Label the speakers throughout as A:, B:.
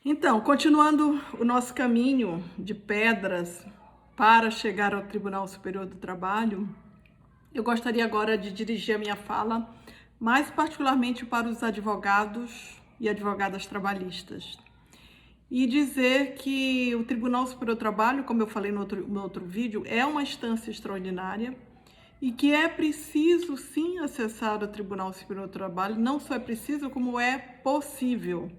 A: Então, continuando o nosso caminho de pedras para chegar ao Tribunal Superior do Trabalho, eu gostaria agora de dirigir a minha fala mais particularmente para os advogados e advogadas trabalhistas. E dizer que o Tribunal Superior do Trabalho, como eu falei no outro vídeo, é uma instância extraordinária e que é preciso sim acessar o Tribunal Superior do Trabalho, não só é preciso, como é possível.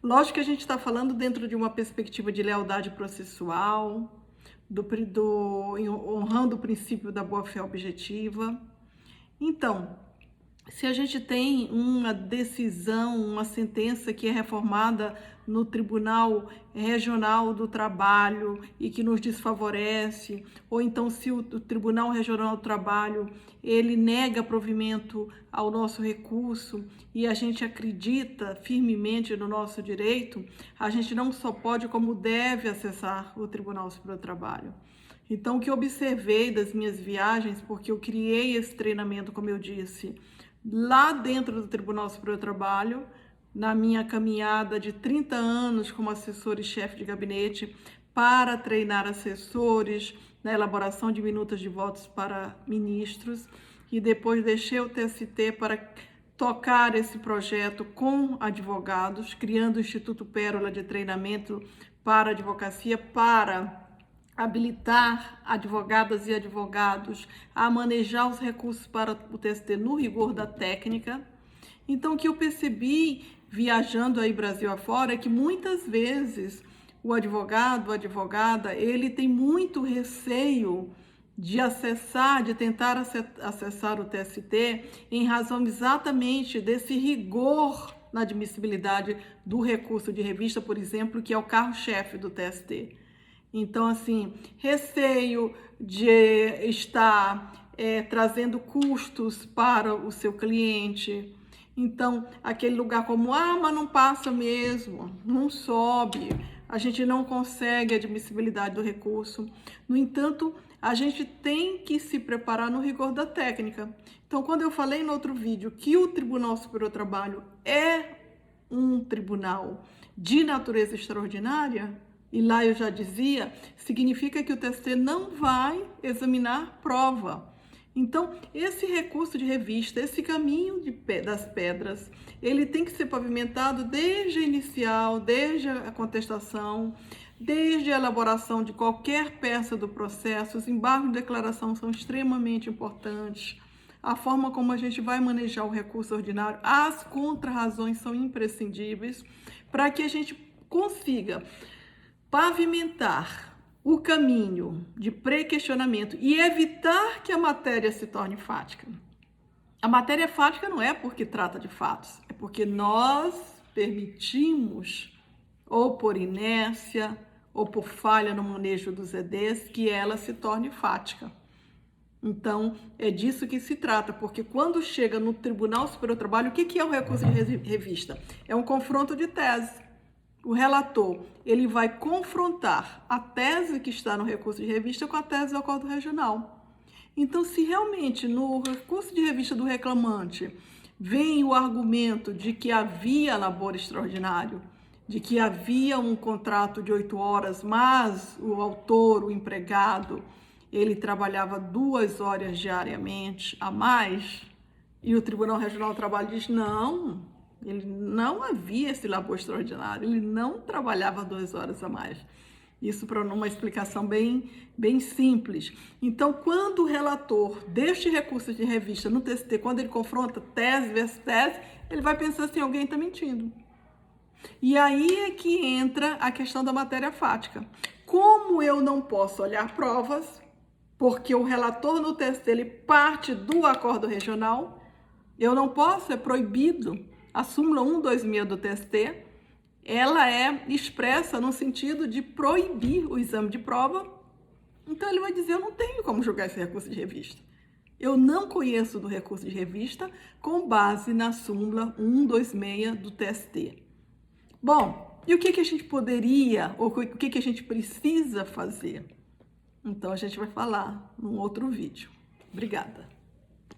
A: Lógico que a gente está falando dentro de uma perspectiva de lealdade processual, honrando o princípio da boa-fé objetiva. Então, se a gente tem uma decisão, uma sentença que é reformada no Tribunal Regional do Trabalho e que nos desfavorece, ou então se o Tribunal Regional do Trabalho ele nega provimento ao nosso recurso e a gente acredita firmemente no nosso direito, a gente não só pode como deve acessar o Tribunal Superior do Trabalho. Então, o que eu observei das minhas viagens, porque eu criei esse treinamento, como eu disse, lá dentro do Tribunal Superior do Trabalho, na minha caminhada de 30 anos como assessora e chefe de gabinete, para treinar assessores na elaboração de minutas de votos para ministros, e depois deixei o TST para tocar esse projeto com advogados, criando o Instituto Pérola de Treinamento para Advocacia, para habilitar advogadas e advogados a manejar os recursos para o TST no rigor da técnica. Então, o que eu percebi viajando aí Brasil afora é que muitas vezes o advogado, a advogada, ele tem muito receio de tentar acessar o TST em razão exatamente desse rigor na admissibilidade do recurso de revista, por exemplo, que é o carro-chefe do TST. Então, assim, receio de estar trazendo custos para o seu cliente. Então, aquele lugar como, mas não passa mesmo, não sobe, a gente não consegue a admissibilidade do recurso. No entanto, a gente tem que se preparar no rigor da técnica. Então, quando eu falei no outro vídeo que o Tribunal Superior do Trabalho é um tribunal de natureza extraordinária, e lá eu já dizia, significa que o TST não vai examinar prova. Então, esse recurso de revista, esse caminho das pedras, ele tem que ser pavimentado desde a inicial, desde a contestação, desde a elaboração de qualquer peça do processo. Os embargos de declaração são extremamente importantes. A forma como a gente vai manejar o recurso ordinário, as contrarrazões são imprescindíveis para que a gente consiga pavimentar o caminho de pré-questionamento e evitar que a matéria se torne fática. A matéria fática não é porque trata de fatos, é porque nós permitimos, ou por inércia, ou por falha no manejo dos EDs, que ela se torne fática. Então, é disso que se trata, porque quando chega no Tribunal Superior do Trabalho, o que é o recurso de revista? É um confronto de tese. O relator, ele vai confrontar a tese que está no recurso de revista com a tese do acordo regional. Então, se realmente no recurso de revista do reclamante vem o argumento de que havia labor extraordinário, de que havia um contrato de 8 horas, mas o autor, o empregado, ele trabalhava 2 horas diariamente a mais, e o Tribunal Regional do Trabalho diz, não, ele não havia esse labor extraordinário, ele não trabalhava 2 horas a mais. Isso para uma explicação bem simples. Então, quando o relator deste recurso de revista no TST, quando ele confronta tese versus tese, ele vai pensar assim, alguém está mentindo. E aí é que entra a questão da matéria fática. Como eu não posso olhar provas, porque o relator no TST ele parte do acordo regional, eu não posso, é proibido. A súmula 126 do TST, ela é expressa no sentido de proibir o exame de prova. Então, ele vai dizer, eu não tenho como julgar esse recurso de revista. Eu não conheço do recurso de revista com base na súmula 126 do TST. Bom, e o que a gente poderia, ou o que a gente precisa fazer? Então, a gente vai falar num outro vídeo. Obrigada.